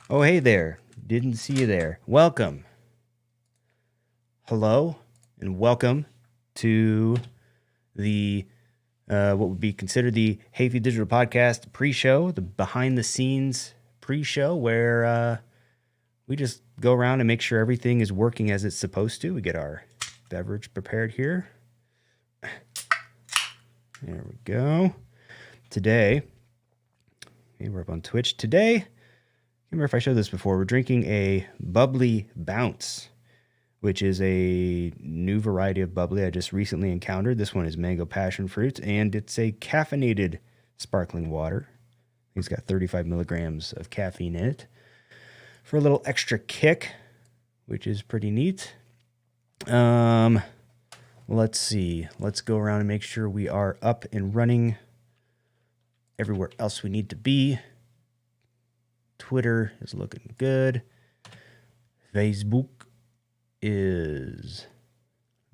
Oh, hey there. Didn't see you there. Welcome. Hello, and welcome to the what would be considered the Hafey Digital Podcast pre-show, the behind-the-scenes pre-show, where we just go around and make sure everything is working as it's supposed to. We get our beverage prepared here. There we go. Today, we're up on Twitch. Today, I can't remember if I showed this before. We're drinking a bubbly bounce, which is a new variety of bubbly I just recently encountered. This one is mango passion fruit, and it's a caffeinated sparkling water. It's got 35 milligrams of caffeine in it for a little extra kick, which is pretty neat. Let's see. Let's go around and make sure we are up and running everywhere else we need to be. Twitter is looking good. Facebook is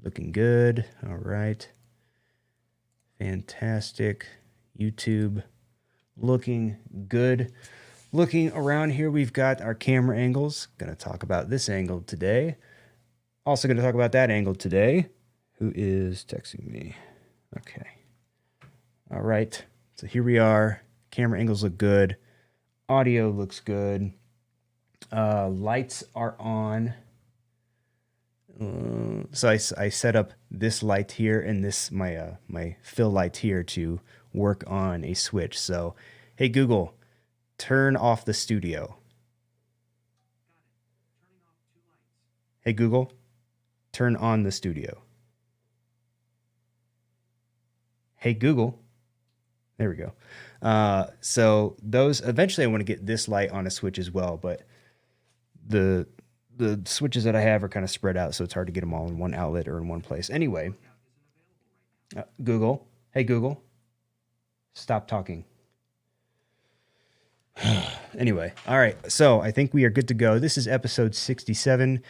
looking good. All right. Fantastic. YouTube looking good. Looking around here, we've got our camera angles. Going to talk about this angle today. Also going to talk about that angle today. Who is texting me? Okay. All right. So here we are. Camera angles look good. Audio looks good. Lights are on. So I set up this light here and this my fill light here to work on a switch. So, hey Google, turn off the studio. Hey Google, turn on the studio. Hey Google. There we go. So those eventually I want to get this light on a switch as well, but the switches that I have are kind of spread out, so it's hard to get them all in one outlet or in one place. Anyway, Google. Hey Google, stop talking. Anyway, all right. So I think we are good to go. This is episode 67.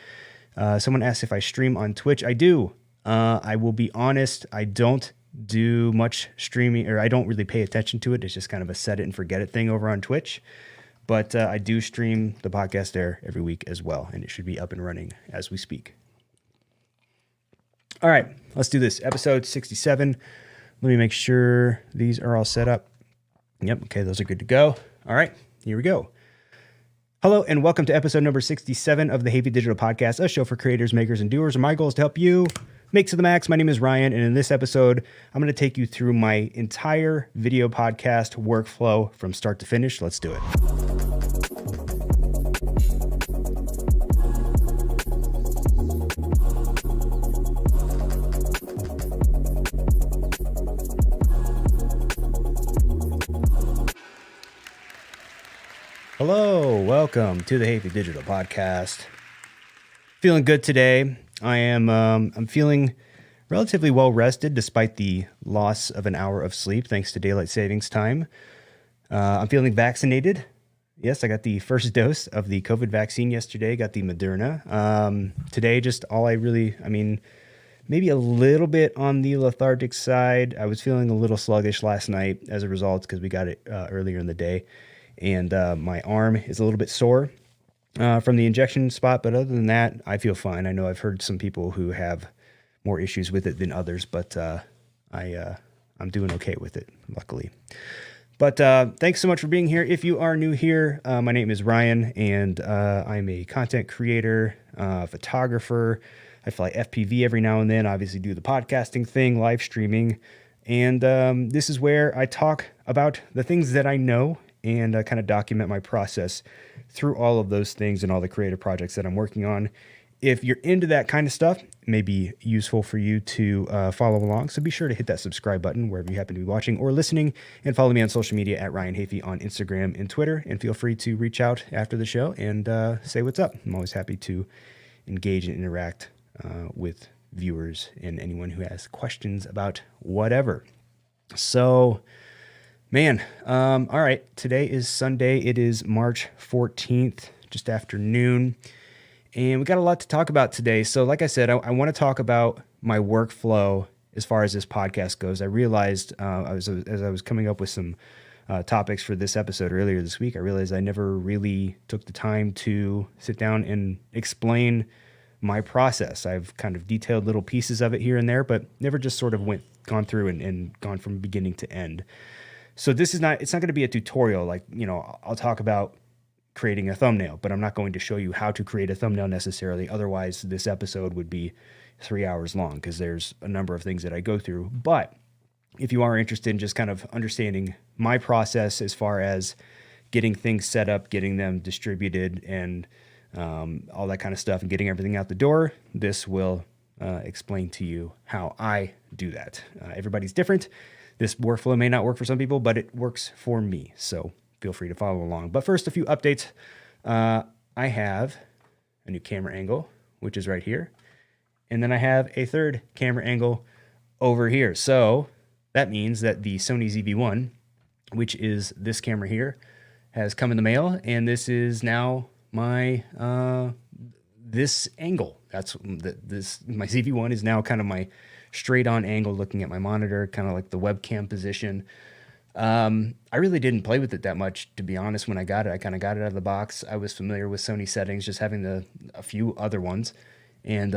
Someone asked if I stream on Twitch. I do. I will be honest. I don't do much streaming, or I don't really pay attention to it. It's just kind of a set it and forget it thing over on Twitch. But I do stream the podcast there every week as well, and it should be up and running as we speak. All right, let's do this. Episode 67. Let me make sure these are all set up. Yep, okay, those are good to go. All right, here we go. Hello, and welcome to episode number 67 of the Hafey Digital Podcast, a show for creators, makers, and doers. My goal is to help you make to the max. My name is Ryan, and in this episode, I'm going to take you through my entire video podcast workflow from start to finish. Let's do it. Hello, welcome to the Hafey Digital Podcast. Feeling good today. I'm feeling relatively well rested despite the loss of an hour of sleep thanks to daylight savings time. I'm feeling vaccinated. Yes, I got the first dose of the COVID vaccine yesterday. Got the Moderna. Today, just all maybe a little bit on the lethargic side. I was feeling a little sluggish last night as a result because we got it earlier in the day. And my arm is a little bit sore from the injection spot. But other than that, I feel fine. I know I've heard some people who have more issues with it than others, but I'm doing okay with it, luckily. But thanks so much for being here. If you are new here, my name is Ryan, and I'm a content creator, photographer. I fly FPV every now and then, obviously do the podcasting thing, live streaming. And this is where I talk about the things that I know and kind of document my process through all of those things and all the creative projects that I'm working on. If you're into that kind of stuff, it may be useful for you to follow along. So be sure to hit that subscribe button wherever you happen to be watching or listening, and follow me on social media at Ryan Hafey on Instagram and Twitter. And feel free to reach out after the show and say what's up. I'm always happy to engage and interact with viewers and anyone who has questions about whatever. So, man, all right. Today is Sunday. It is March 14th, just after noon. And we got a lot to talk about today. So like I said, I want to talk about my workflow as far as this podcast goes. I realized as I was coming up with some topics for this episode earlier this week, I realized I never really took the time to sit down and explain my process. I've kind of detailed little pieces of it here and there, but never just sort of gone through and gone from beginning to end. So it's not going to be a tutorial. Like, I'll talk about creating a thumbnail, but I'm not going to show you how to create a thumbnail necessarily. Otherwise, this episode would be 3 hours long because there's a number of things that I go through. But if you are interested in just kind of understanding my process as far as getting things set up, getting them distributed, and all that kind of stuff, and getting everything out the door, this will explain to you how I do that. Everybody's different. This workflow may not work for some people, but it works for me. So feel free to follow along. But first, a few updates. I have a new camera angle, which is right here. And then I have a third camera angle over here. So that means that the Sony ZV-1, which is this camera here, has come in the mail. And this is now my this angle. My ZV-1 is now kind of my straight on angle looking at my monitor, kind of like the webcam position. I really didn't play with it that much, to be honest. When I got it, I kind of got it out of the box. I was familiar with Sony settings, just having a few other ones, and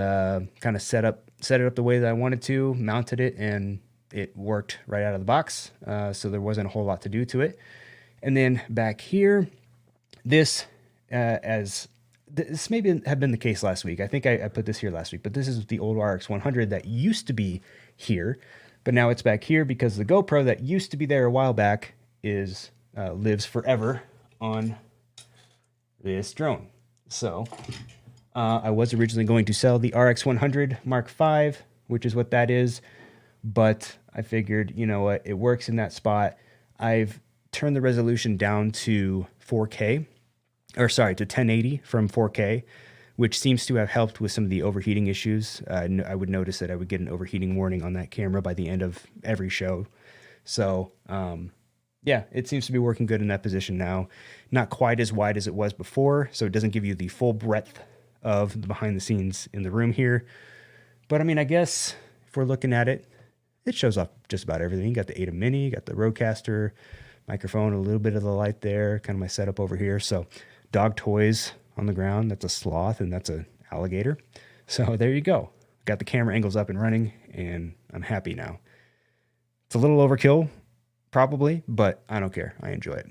kind of set it up the way that I wanted to, mounted it, and it worked right out of the box. So there wasn't a whole lot to do to it. And then back here, this maybe have been the case last week. I think I put this here last week, but this is the old RX 100 that used to be here, but now it's back here because the GoPro that used to be there a while back lives forever on this drone. So I was originally going to sell the RX 100 Mark V, which is what that is, but I figured, you know what, it works in that spot. I've turned the resolution down to 4K, to 1080 from 4K, which seems to have helped with some of the overheating issues. I would notice that I would get an overheating warning on that camera by the end of every show. So, yeah, it seems to be working good in that position now. Not quite as wide as it was before, so it doesn't give you the full breadth of the behind the scenes in the room here. But I mean, I guess if we're looking at it, it shows off just about everything. You got the ATEM Mini, you got the Rodecaster, microphone, a little bit of the light there, kind of my setup over here. So dog toys on the ground. That's a sloth and that's an alligator. So there you go. Got the camera angles up and running, and I'm happy now. It's a little overkill, probably, but I don't care. I enjoy it.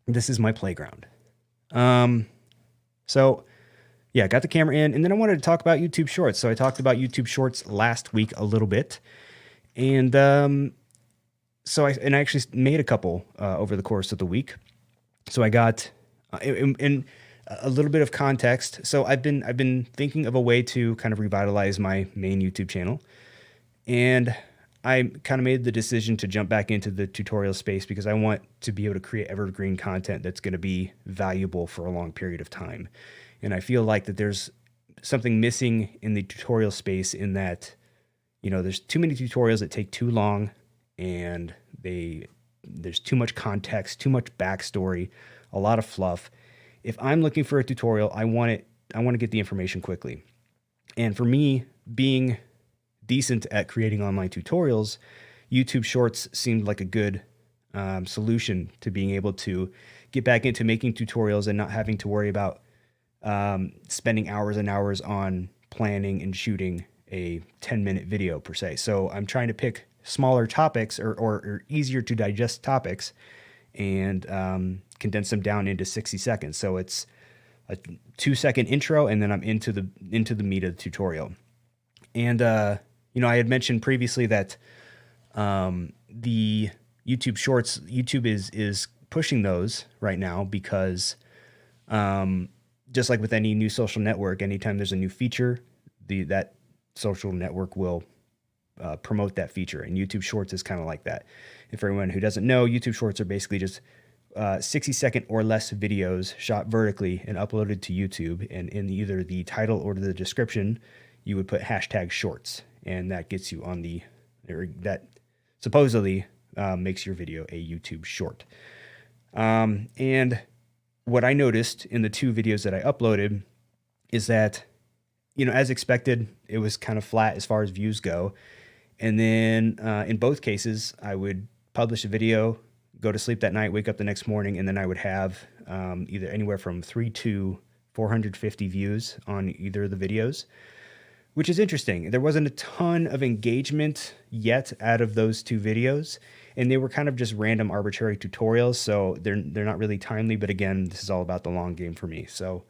This is my playground. So yeah, got the camera in, and then I wanted to talk about YouTube Shorts. So I talked about YouTube Shorts last week a little bit, and so I actually made a couple over the course of the week. So I got in a little bit of context. So I've been thinking of a way to kind of revitalize my main YouTube channel, and I kind of made the decision to jump back into the tutorial space because I want to be able to create evergreen content that's going to be valuable for a long period of time. And I feel like that there's something missing in the tutorial space in that, you know, there's too many tutorials that take too long, and there's too much context, too much backstory, a lot of fluff. If I'm looking for a tutorial, I want to get the information quickly. And for me, being decent at creating online tutorials, YouTube Shorts seemed like a good solution to being able to get back into making tutorials and not having to worry about spending hours and hours on planning and shooting a 10-minute video per se. So I'm trying to pick smaller topics or easier to digest topics and condense them down into 60 seconds. So it's a 2-second intro, and then I'm into the meat of the tutorial. And you know, I had mentioned previously that the YouTube Shorts, YouTube is pushing those right now because just like with any new social network, anytime there's a new feature, that social network will promote that feature. And YouTube Shorts is kind of like that. And for everyone who doesn't know, YouTube Shorts are basically just 60-second or less videos shot vertically and uploaded to YouTube. And in either the title or the description, you would put #shorts. And that gets you on that supposedly makes your video a YouTube short. And what I noticed in the 2 videos that I uploaded is that, you know, as expected, it was kind of flat as far as views go. And then in both cases, I would publish a video, go to sleep that night, wake up the next morning, and then I would have either anywhere from 3 to 450 views on either of the videos, which is interesting. There wasn't a ton of engagement yet out of those 2 videos, and they were kind of just random arbitrary tutorials, so they're not really timely. But again, this is all about the long game for me. So,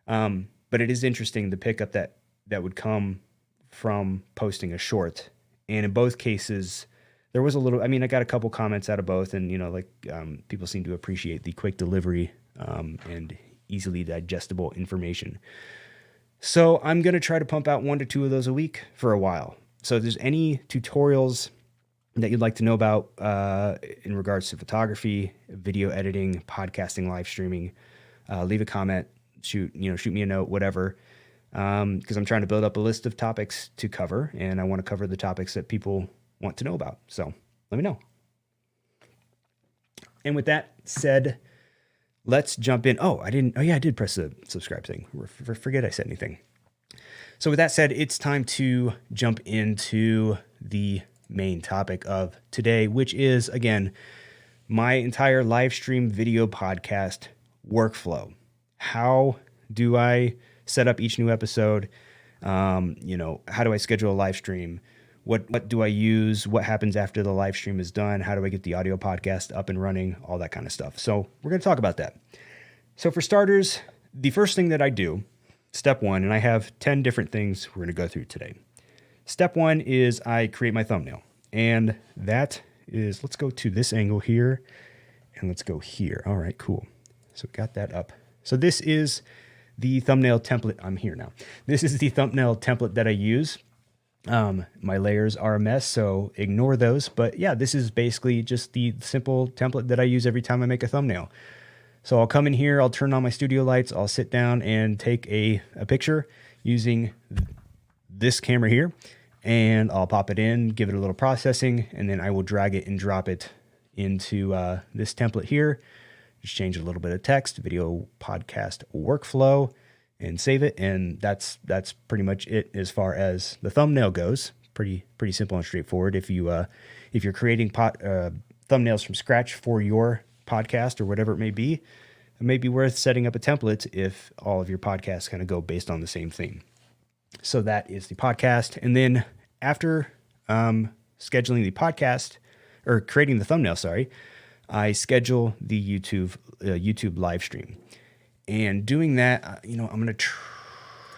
but it is interesting the pickup that would come from posting a short, and in both cases, there was a little. I mean, I got a couple comments out of both, and people seem to appreciate the quick delivery and easily digestible information. So I'm going to try to pump out 1 to 2 of those a week for a while. So if there's any tutorials that you'd like to know about in regards to photography, video editing, podcasting, live streaming, leave a comment, shoot me a note, whatever. Because I'm trying to build up a list of topics to cover, and I want to cover the topics that people want to know about. So let me know. And with that said, let's jump in. I did press the subscribe thing. Forget I said anything. So with that said, it's time to jump into the main topic of today, which is, again, my entire live stream video podcast workflow. How do I set up each new episode? How do I schedule a live stream? What do I use? What happens after the live stream is done? How do I get the audio podcast up and running? All that kind of stuff. So we're going to talk about that. So for starters, the first thing that I do, step 1, and I have 10 different things we're going to go through today. Step 1 is I create my thumbnail. And that is, let's go to this angle here, and let's go here. All right, cool. So we got that up. So this is the thumbnail template. I'm here now. This is the thumbnail template that I use. My layers are a mess, so ignore those. But yeah, this is basically just the simple template that I use every time I make a thumbnail. So I'll come in here, I'll turn on my studio lights, I'll sit down and take a picture using this camera here, and I'll pop it in, give it a little processing, and then I will drag it and drop it into this template here. Just change a little bit of text, video podcast workflow, and save it. And that's pretty much it as far as the thumbnail goes. Pretty simple and straightforward. If you're creating thumbnails from scratch for your podcast or whatever it may be worth setting up a template if all of your podcasts kind of go based on the same theme. So that is the podcast. And then after scheduling the podcast or creating the thumbnail, I schedule the YouTube live stream. And doing that, I'm going to,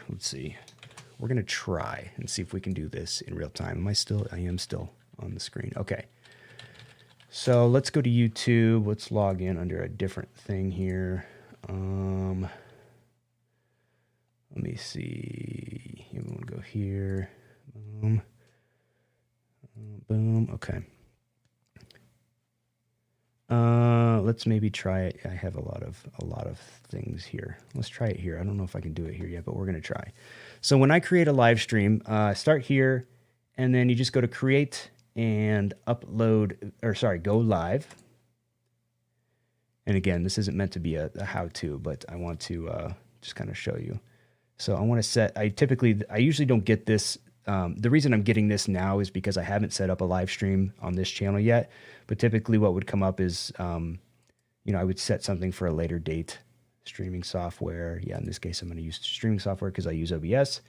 let's see, we're going to try and see if we can do this in real time. I am still on the screen. Okay. So let's go to YouTube. Let's log in under a different thing here. Let me see. I'm going to go here. Boom. Boom. Okay. Let's maybe try it. I have a lot of things here. Let's try it here. I don't know if I can do it here yet, but we're going to try. So when I create a live stream, start here, and then you just go to create and go live. And again, this isn't meant to be a how-to, but I want to just kind of show you. So I want to set, I usually don't get this. The reason I'm getting this now is because I haven't set up a live stream on this channel yet. But typically what would come up is, I would set something for a later date, streaming software. Yeah, in this case, I'm going to use streaming software because I use OBS.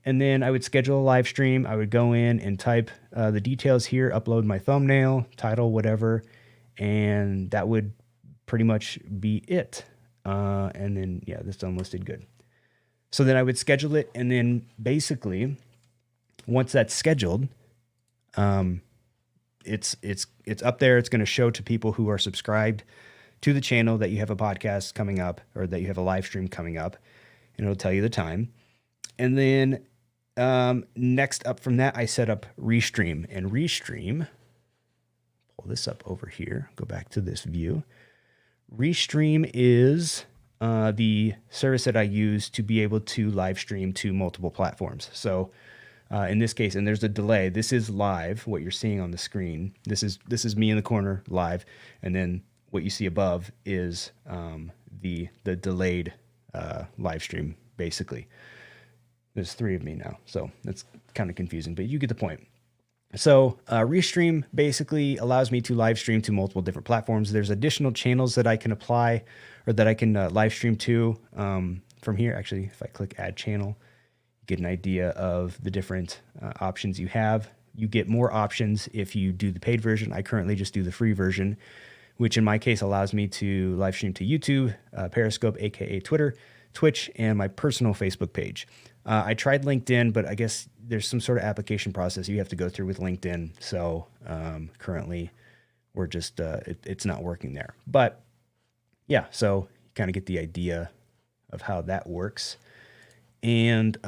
And then I would schedule a live stream. I would go in and type the details here, upload my thumbnail, title, whatever, and that would pretty much be it. And then, yeah, this unlisted, good. So then I would schedule it, and then basically, once that's scheduled, it's up there. It's going to show to people who are subscribed to the channel that you have a podcast coming up or that you have a live stream coming up, and it'll tell you the time. And then next up from that, I set up Restream. And Restream, pull this up over here, go back to this view. Restream is the service that I use to be able to live stream to multiple platforms. So in this case, and there's a delay, this is live, what you're seeing on the screen. This is me in the corner live. And then what you see above is the delayed live stream, basically. There's 3 of me now, so that's kind of confusing, but you get the point. So Restream basically allows me to live stream to multiple different platforms. There's additional channels that I can apply or that I can live stream to from here. Actually, if I click add channel, you get an idea of the different options you have. You get more options if you do the paid version. I currently just do the free version, which in my case allows me to live stream to YouTube, Periscope, aka Twitter, Twitch, and my personal Facebook page. I tried LinkedIn, but I guess there's some sort of application process you have to go through with LinkedIn. So currently we're just, it's not working there. But yeah, so you kind of get the idea of how that works. And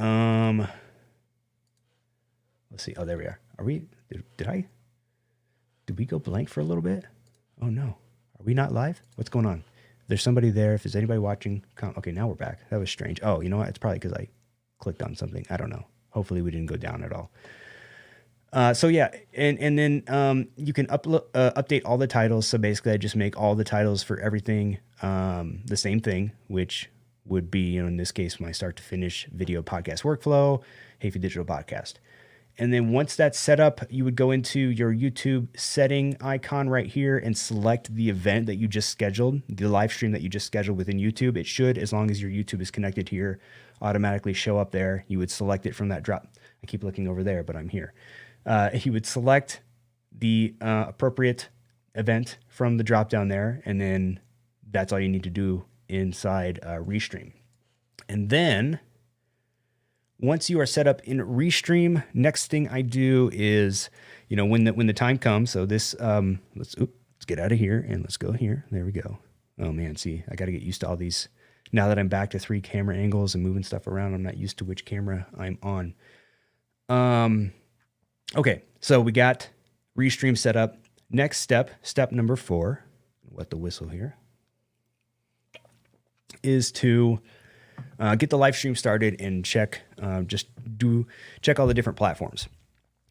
let's see. Oh, there we are. Are we, did we go blank for a little bit? Oh no. Are we not live? What's going on? There's somebody there. If there's anybody watching, okay, now we're back. That was strange. Oh, you know what? It's probably because I clicked on something. I don't know. Hopefully we didn't go down at all. So yeah, and then you can update all the titles. So basically I just make all the titles for everything the same thing, which would be, in this case, my start to finish video podcast workflow, Hafey Digital Podcast. And then once that's set up, you would go into your YouTube setting icon right here and select the event that you just scheduled, the live stream that you just scheduled within YouTube. It should, as long as your YouTube is connected here, automatically show up there. You would select it from that drop. I keep looking over there, but I'm here. You would select the appropriate event from the drop down there, and then that's all you need to do inside Restream. And then once you are set up in Restream, next thing I do is, when the time comes. So this, let's get out of here and let's go here. There we go. Oh man, see, I got to get used to all these. Now that I'm back to 3 camera angles and moving stuff around, I'm not used to which camera I'm on. Okay, so we got Restream set up. Next step number 4, wet the whistle here, is to get the live stream started and check all the different platforms.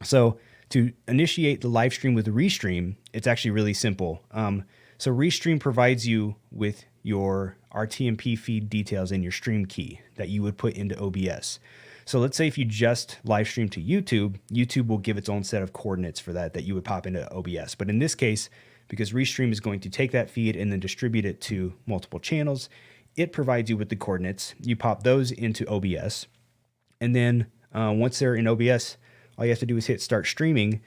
So to initiate the live stream with Restream, it's actually really simple. So Restream provides you with your RTMP feed details and your stream key that you would put into OBS. So let's say if you just live stream to YouTube, YouTube will give its own set of coordinates for that you would pop into OBS. But in this case, because Restream is going to take that feed and then distribute it to multiple channels, it provides you with the coordinates. You pop those into OBS. And then once they're in OBS, all you have to do is hit start streaming,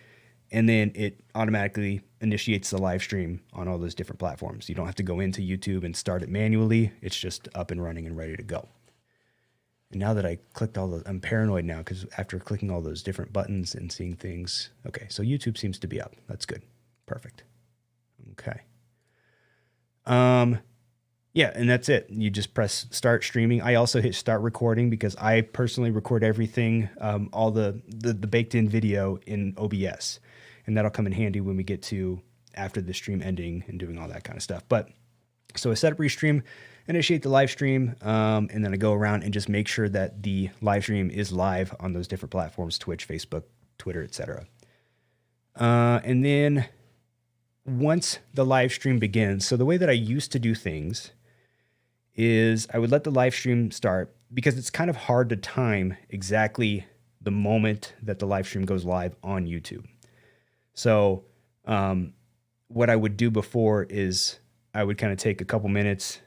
and then it automatically initiates the live stream on all those different platforms. You don't have to go into YouTube and start it manually. It's just up and running and ready to go. And now that I clicked I'm paranoid now because after clicking all those different buttons and seeing things. Okay, so YouTube seems to be up. That's good. Perfect. Okay. Yeah, and that's it. You just press start streaming. I also hit start recording because I personally record everything, all the baked in video in OBS. And that'll come in handy when we get to after the stream ending and doing all that kind of stuff. But so I set up Restream, initiate the live stream, and then I go around and just make sure that the live stream is live on those different platforms, Twitch, Facebook, Twitter, etc. And then once the live stream begins, so the way that I used to do things is I would let the live stream start because it's kind of hard to time exactly the moment that the live stream goes live on YouTube. So what I would do before is I would kind of take a couple minutes,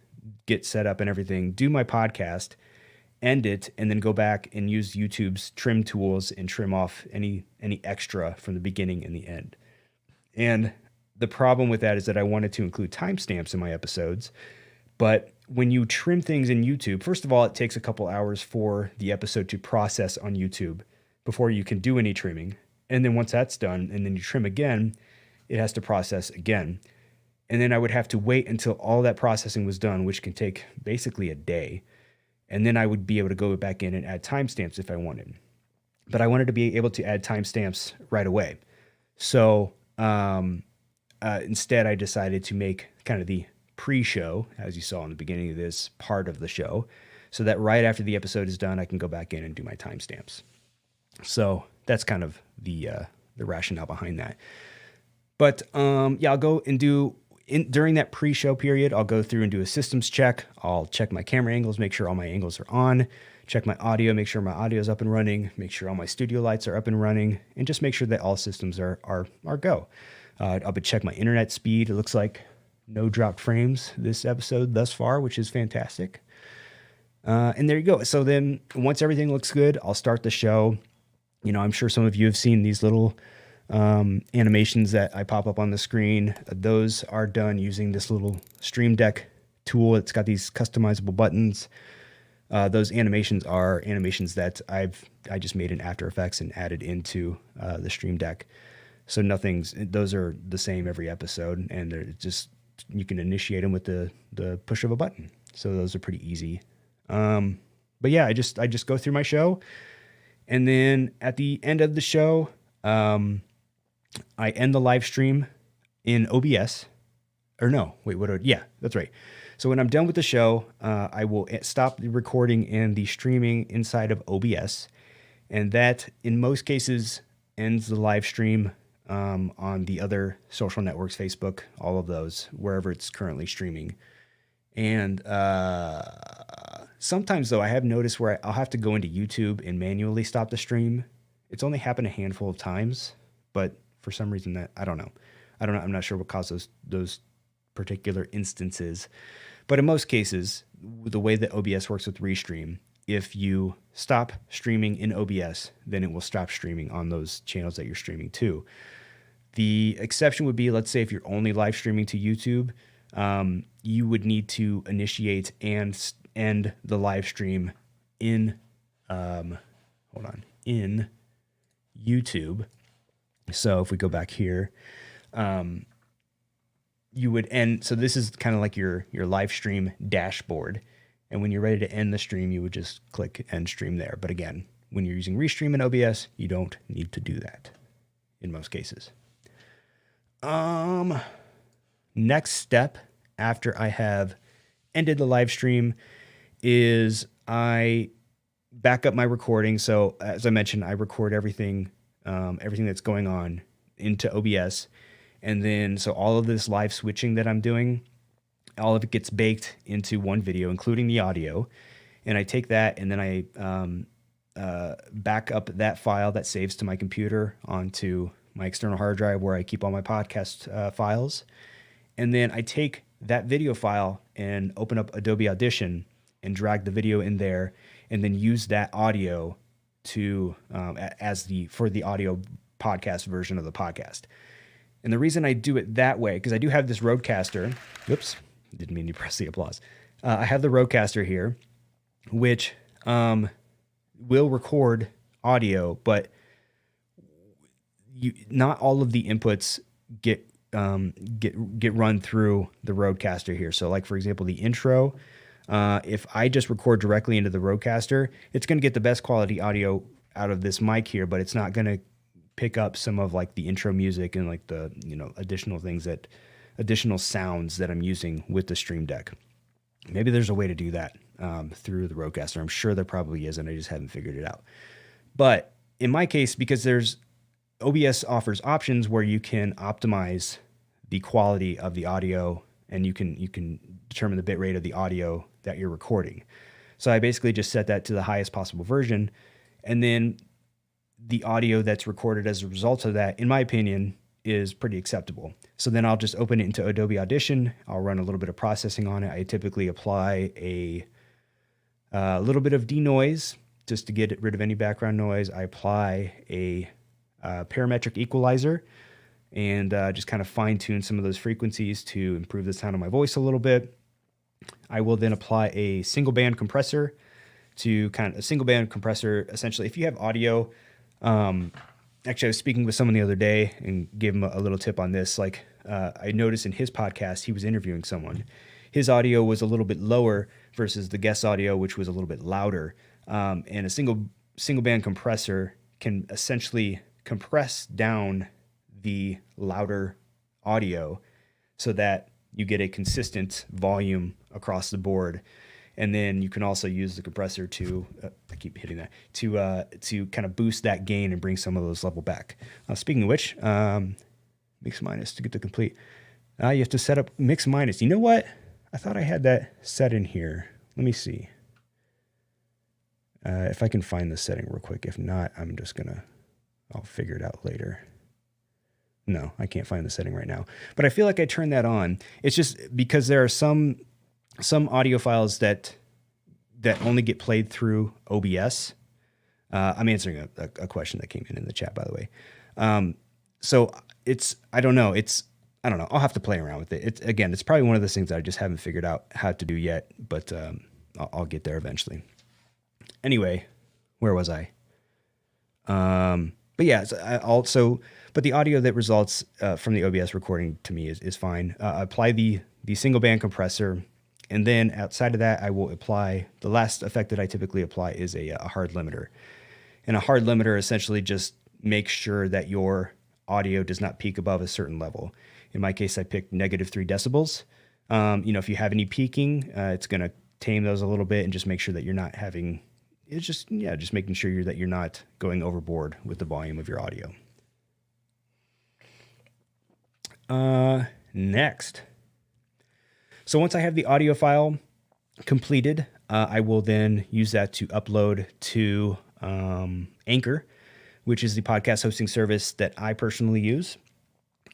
get set up and everything, do my podcast, end it, and then go back and use YouTube's trim tools and trim off any extra from the beginning and the end. And the problem with that is that I wanted to include timestamps in my episodes, but when you trim things in YouTube, first of all, it takes a couple hours for the episode to process on YouTube before you can do any trimming. And then once that's done, and then you trim again, it has to process again. And then I would have to wait until all that processing was done, which can take basically a day. And then I would be able to go back in and add timestamps if I wanted. But I wanted to be able to add timestamps right away. So instead, I decided to make kind of the pre-show, as you saw in the beginning of this part of the show, so that right after the episode is done, I can go back in and do my timestamps. So that's kind of the rationale behind that. But yeah, I'll go and do during that pre-show period, I'll go through and do a systems check. I'll check my camera angles, make sure all my angles are on, check my audio, make sure my audio is up and running, make sure all my studio lights are up and running, and just make sure that all systems are go. I'll check my internet speed. It looks like no dropped frames this episode thus far, which is fantastic. And there you go. So then once everything looks good, I'll start the show. I'm sure some of you have seen these little animations that I pop up on the screen. Those are done using this little Stream Deck tool. It's got these customizable buttons. Those animations are animations that I just made in After Effects and added into the Stream Deck. So those are the same every episode, and they're just, you can initiate them with the push of a button. So those are pretty easy. But yeah, I just go through my show, and then at the end of the show, I end the live stream in OBS. Or no, wait, yeah, that's right. So when I'm done with the show, I will stop the recording and the streaming inside of OBS. And that, in most cases, ends the live stream on the other social networks, Facebook, all of those, wherever it's currently streaming. And sometimes, though, I have noticed where I'll have to go into YouTube and manually stop the stream. It's only happened a handful of times, but for some reason that I don't know. I'm not sure what caused those particular instances. But in most cases, the way that OBS works with Restream, if you stop streaming in OBS, then it will stop streaming on those channels that you're streaming to. The exception would be, let's say, if you're only live streaming to YouTube, you would need to initiate and end the live stream in YouTube. So if we go back here, you would end. So this is kind of like your live stream dashboard. And when you're ready to end the stream, you would just click end stream there. But again, when you're using Restream in OBS, you don't need to do that in most cases. Next step after I have ended the live stream is I back up my recording. So as I mentioned, I record everything that's going on into OBS. And then, so all of this live switching that I'm doing, all of it gets baked into one video, including the audio. And I take that and then I back up that file that saves to my computer onto my external hard drive where I keep all my podcast files. And then I take that video file and open up Adobe Audition and drag the video in there, and then use that audio to for the audio podcast version of the podcast. And the reason I do it that way, because I do have this Rodecaster. Oops, didn't mean to press the applause. I have the Rodecaster here, which will record audio, but not all of the inputs get run through the Rodecaster here. So, like for example, the intro. If I just record directly into the Rodecaster, it's going to get the best quality audio out of this mic here, but it's not going to pick up some of like the intro music and like the additional sounds that I'm using with the Stream Deck. Maybe there's a way to do that through the Rodecaster. I'm sure there probably is, and I just haven't figured it out. But in my case, because OBS offers options where you can optimize the quality of the audio, and you can determine the bit rate of the audio that you're recording. So I basically just set that to the highest possible version, and then the audio that's recorded as a result of that, in my opinion, is pretty acceptable. So then I'll just open it into Adobe Audition. I'll run a little bit of processing on it. I typically apply a little bit of denoise just to get rid of any background noise. I apply a parametric equalizer and just kind of fine tune some of those frequencies to improve the sound of my voice a little bit. I will then apply a single band compressor essentially. If you have audio, actually I was speaking with someone the other day and gave him a little tip on this. Like I noticed in his podcast, he was interviewing someone. His audio was a little bit lower versus the guest audio, which was a little bit louder. And a single band compressor can essentially compress down the louder audio so that you get a consistent volume across the board. And then you can also use the compressor to, I keep hitting that, to kind of boost that gain and bring some of those level back. Speaking of which, mix minus to get the complete. You have to set up mix minus. You know what? I thought I had that set in here. Let me see. If I can find the setting real quick. If not, I'll figure it out later. No, I can't find the setting right now. But I feel like I turned that on. It's just because there are some audio files that only get played through OBS. I'm answering a question that came in the chat, by the way. So I don't know. I'll have to play around with it. It's probably one of those things that I just haven't figured out how to do yet, but I'll get there eventually. Anyway, where was I? But yeah, but the audio that results from the OBS recording to me is fine. Apply the single band compressor, and then outside of that, I will apply the last effect that I typically apply is a hard limiter. And a hard limiter essentially just makes sure that your audio does not peak above a certain level. In my case, I picked -3 decibels. If you have any peaking, it's going to tame those a little bit and just make sure that you're not having. It's just making sure that you're not going overboard with the volume of your audio. Next. So once I have the audio file completed, I will then use that to upload to Anchor, which is the podcast hosting service that I personally use.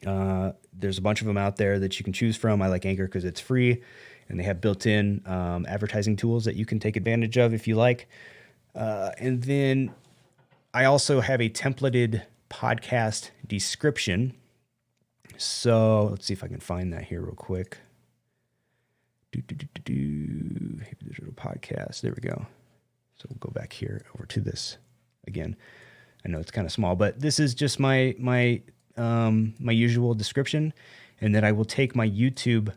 There's a bunch of them out there that you can choose from. I like Anchor because it's free, and they have built-in advertising tools that you can take advantage of if you like. And then I also have a templated podcast description. So let's see if I can find that here real quick. Hafey Digital Podcast. There we go. So we'll go back here over to this again. I know it's kind of small, but this is just my usual description, and then I will take my YouTube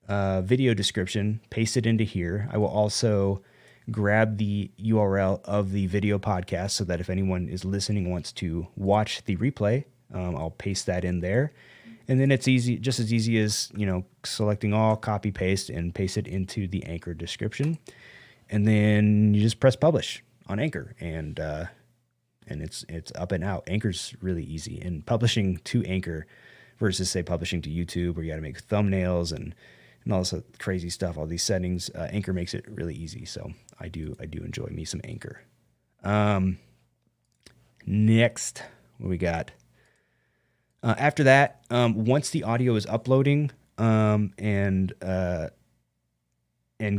video description, paste it into here. I will also grab the URL of the video podcast so that if anyone is listening and wants to watch the replay, I'll paste that in there. And then it's just as easy as, selecting all, copy, paste, and paste it into the Anchor description. And then you just press publish on Anchor, and it's up and out. Anchor's really easy. And publishing to Anchor versus, say, publishing to YouTube where you got to make thumbnails and all this crazy stuff, all these settings, Anchor makes it really easy. So I do enjoy me some Anchor. Next, what we got? After that, once the audio is uploading and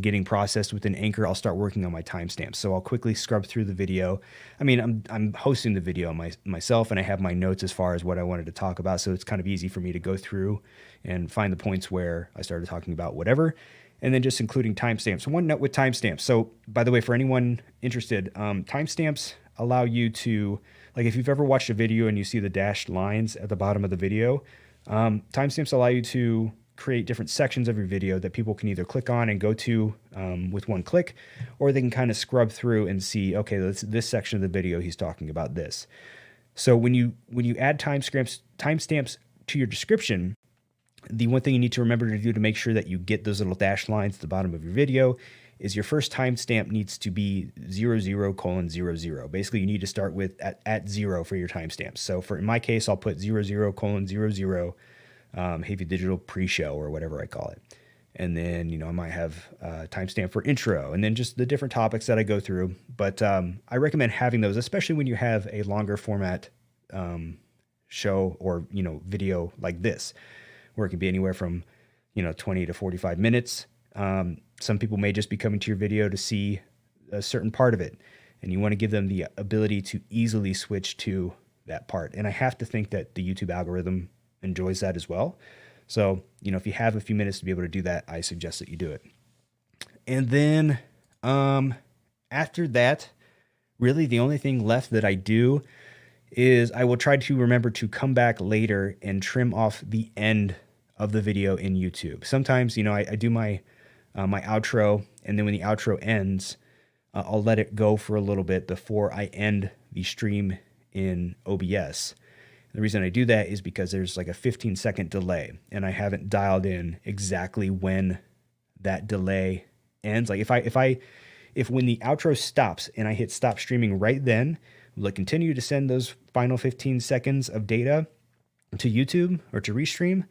getting processed within Anchor, I'll start working on my timestamps. So I'll quickly scrub through the video. I mean, I'm hosting the video myself, and I have my notes as far as what I wanted to talk about. So it's kind of easy for me to go through and find the points where I started talking about whatever, and then just including timestamps. So one note with timestamps. So by the way, for anyone interested, timestamps allow you to, like if you've ever watched a video and you see the dashed lines at the bottom of the video, timestamps allow you to create different sections of your video that people can either click on and go to with one click, or they can kind of scrub through and see, okay, this section of the video, he's talking about this. So when you add timestamps to your description, the one thing you need to remember to do to make sure that you get those little dashed lines at the bottom of your video is your first timestamp needs to be 00:00. Basically, you need to start with at 0 for your timestamps. So in my case, I'll put 00:00 Hafey Digital pre-show or whatever I call it. And then, I might have a timestamp for intro and then just the different topics that I go through. But I recommend having those, especially when you have a longer format show or, video like this, where it can be anywhere from, 20 to 45 minutes. Some people may just be coming to your video to see a certain part of it, and you want to give them the ability to easily switch to that part. And I have to think that the YouTube algorithm enjoys that as well. So, if you have a few minutes to be able to do that, I suggest that you do it. And then after that, really the only thing left that I do is I will try to remember to come back later and trim off the end of the video in YouTube. Sometimes, I do my outro, and then when the outro ends, I'll let it go for a little bit before I end the stream in OBS. The reason I do that is because there's like a 15-second delay, and I haven't dialed in exactly when that delay ends. Like if when the outro stops and I hit stop streaming right then, will it continue to send those final 15 seconds of data to YouTube or to restream,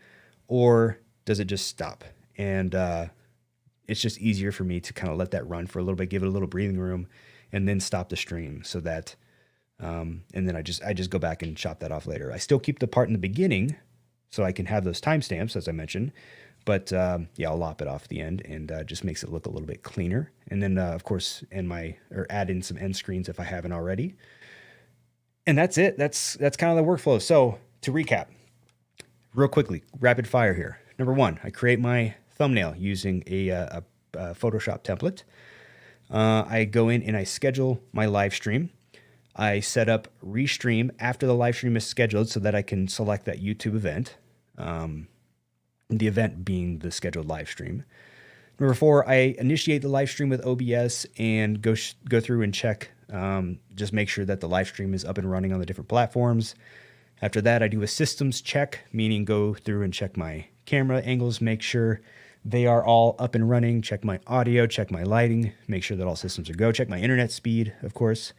or does it just stop? And it's just easier for me to kind of let that run for a little bit, give it a little breathing room, and then stop the stream so that, and then I just go back and chop that off later. I still keep the part in the beginning so I can have those timestamps, as I mentioned, but I'll lop it off the end, and just makes it look a little bit cleaner. And then, of course, add in some end screens if I haven't already. And that's it. That's kind of the workflow. So to recap, real quickly, rapid fire here. Number one, I create my thumbnail using a Photoshop template. I go in and I schedule my live stream. I set up restream after the live stream is scheduled so that I can select that YouTube event. The event being the scheduled live stream. Number four, I initiate the live stream with OBS and go through and check, just make sure that the live stream is up and running on the different platforms. After that, I do a systems check, meaning go through and check my camera angles, make sure they are all up and running, check my audio, check my lighting, make sure that all systems are go, check my internet speed, of course.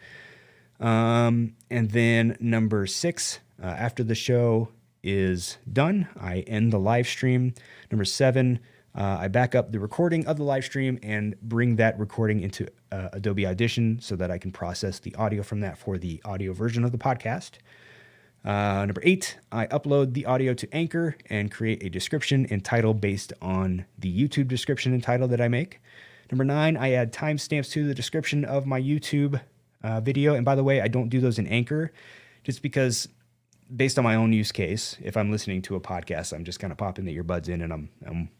And then number six, after the show is done, I end the live stream. Number seven, I back up the recording of the live stream and bring that recording into Adobe Audition so that I can process the audio from that for the audio version of the podcast. Number eight, I upload the audio to Anchor and create a description and title based on the YouTube description and title that I make. Number nine, I add timestamps to the description of my YouTube video. And by the way, I don't do those in Anchor just because based on my own use case, if I'm listening to a podcast, I'm just kind of popping the earbuds in and I'm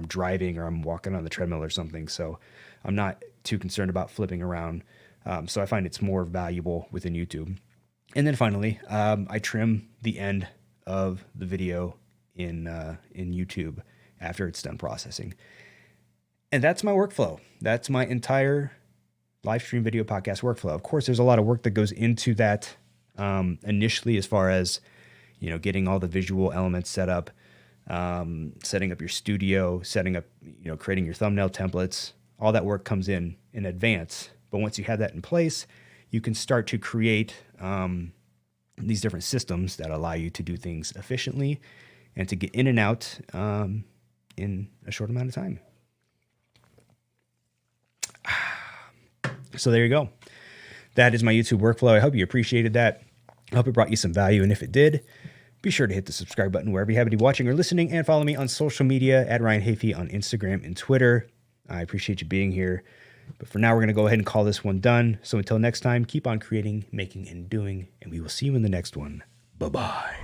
driving or I'm walking on the treadmill or something. So I'm not too concerned about flipping around. So I find it's more valuable within YouTube. And then finally, I trim the end of the video in YouTube after it's done processing. And that's my workflow. That's my entire live stream video podcast workflow. Of course, there's a lot of work that goes into that initially, as far as, getting all the visual elements set up, setting up your studio, setting up, creating your thumbnail templates. All that work comes in advance. But once you have that in place, you can start to create these different systems that allow you to do things efficiently and to get in and out in a short amount of time. So there you go. That is my YouTube workflow. I hope you appreciated that. I hope it brought you some value. And if it did, be sure to hit the subscribe button wherever you happen to be watching or listening, and follow me on social media at Ryan Hafey on Instagram and Twitter. I appreciate you being here. But for now, we're going to go ahead and call this one done. So until next time, keep on creating, making, and doing, and we will see you in the next one. Bye-bye.